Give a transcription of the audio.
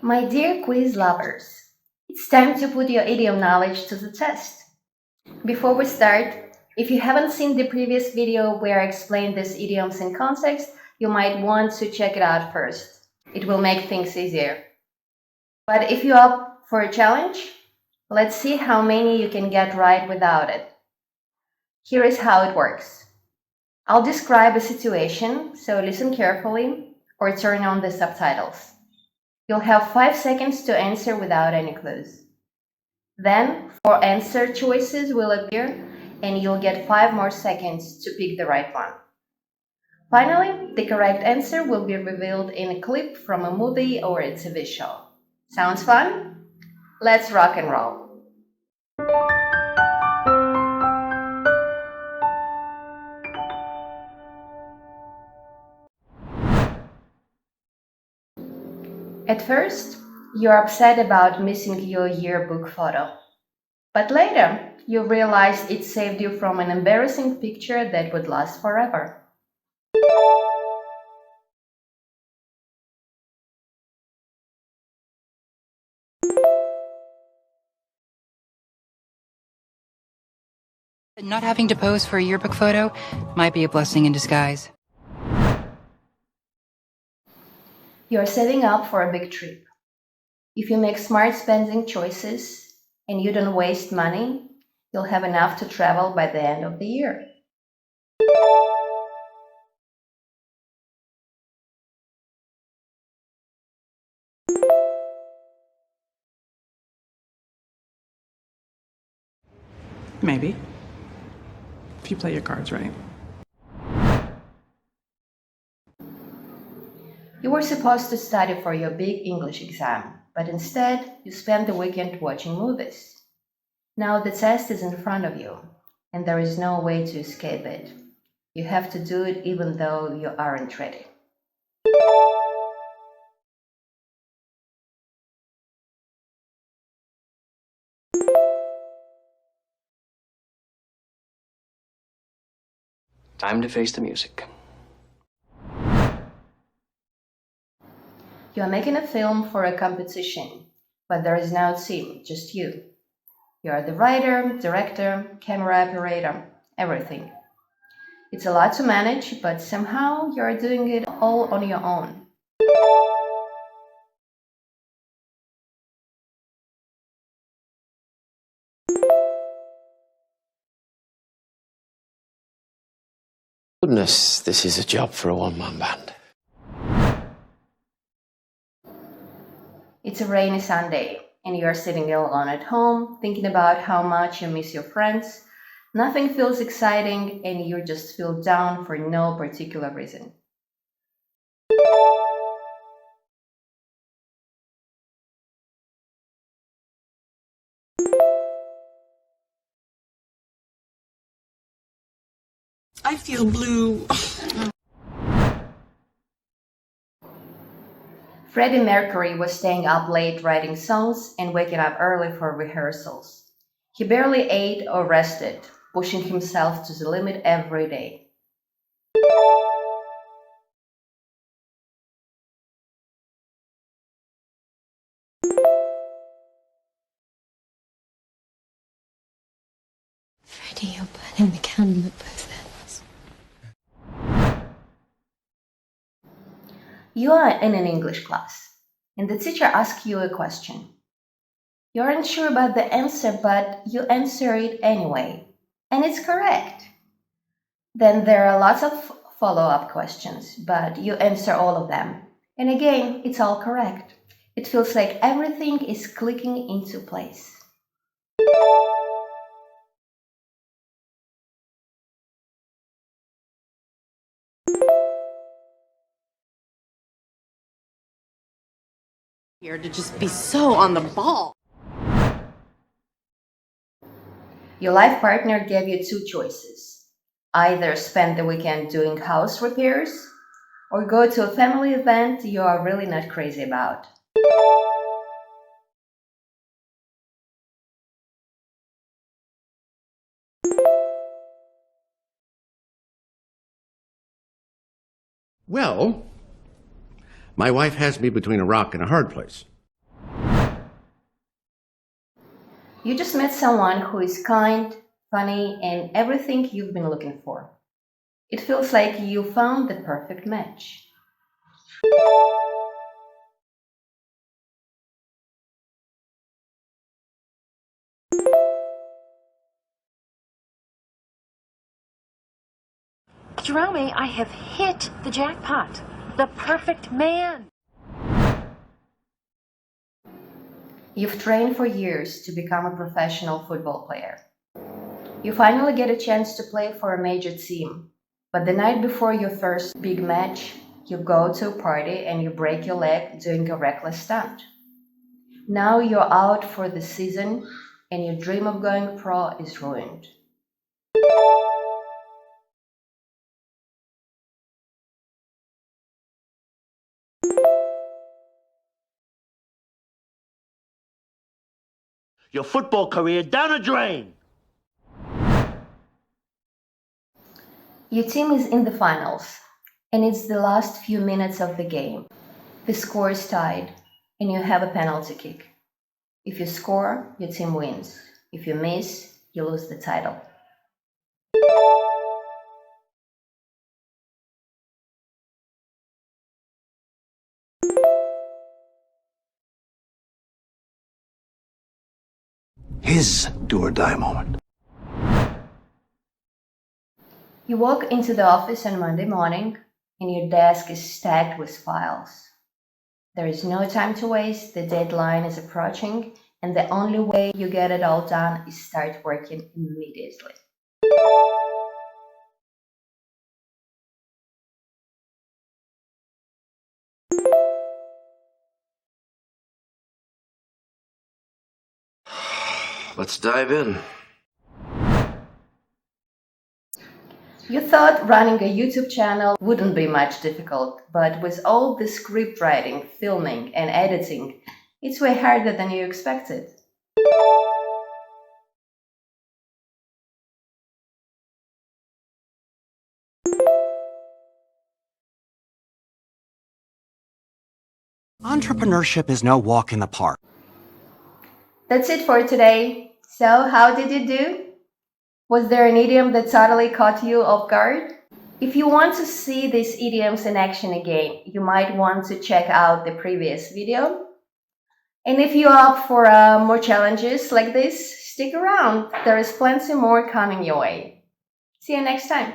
My dear quiz lovers, it's time to put your idiom knowledge to the test. Before we start, if you haven't seen the previous video where I explained these idioms in context, you might want to check it out first. It will make things easier. But if you're up for a challenge, let's see how many you can get right without it. Here is how it works. I'll describe a situation, so listen carefully or turn on the subtitles. You'll have 5 seconds to answer without any clues. Then, 4 answer choices will appear, and you'll get 5 more seconds to pick the right one. Finally, the correct answer will be revealed in a clip from a movie or a TV show. Sounds fun? Let's rock and roll. At first, you're upset about missing your yearbook photo. But later, you realize it saved you from an embarrassing picture that would last forever. Not having to pose for a yearbook photo might be a blessing in disguise. You're setting up for a big trip. If you make smart spending choices and you don't waste money, you'll have enough to travel by the end of the year. Maybe. If you play your cards right. You were supposed to study for your big English exam, but instead you spent the weekend watching movies. Now the test is in front of you, and there is no way to escape it. You have to do it even though you aren't ready. Time to face the music. You are making a film for a competition, but there is no team, just you. You are the writer, director, camera operator, everything. It's a lot to manage, but somehow you are doing it all on your own. Goodness, this is a job for a one-man band. It's a rainy Sunday, and you are sitting alone at home, thinking about how much you miss your friends. Nothing feels exciting, and you just feel down for no particular reason. I feel blue. Freddie Mercury was staying up late writing songs and waking up early for rehearsals. He barely ate or rested, pushing himself to the limit every day. Freddie, you're burning the candle at both ends. You are in an English class, and the teacher asks you a question. You aren't sure about the answer, but you answer it anyway, and it's correct. Then there are lots of follow-up questions, but you answer all of them. And again, it's all correct. It feels like everything is clicking into place. Here to just be so on the ball. Your life partner gave you 2 choices. Either spend the weekend doing house repairs or go to a family event you are really not crazy about. Well, my wife has me between a rock and a hard place. You just met someone who is kind, funny, and everything you've been looking for. It feels like you found the perfect match. Jerome, I have hit the jackpot. The perfect man. You've trained for years to become a professional football player. You finally get a chance to play for a major team, but the night before your first big match, you go to a party and you break your leg doing a reckless stunt. Now you're out for the season and your dream of going pro is ruined. Your football career down a drain. Your team is in the finals, and it's the last few minutes of the game. The score is tied, and you have a penalty kick. If you score, your team wins. If you miss, you lose the title. His do-or-die moment. You walk into the office on Monday morning, and your desk is stacked with files. There is no time to waste, the deadline is approaching, and the only way you get it all done is start working immediately. Let's dive in. You thought running a YouTube channel wouldn't be much difficult, but with all the script writing, filming, and editing, it's way harder than you expected. Entrepreneurship is no walk in the park. That's it for today. So, how did you do? Was there an idiom that totally caught you off guard? If you want to see these idioms in action again, you might want to check out the previous video. And if you're up for more challenges like this, stick around. There is plenty more coming your way. See you next time.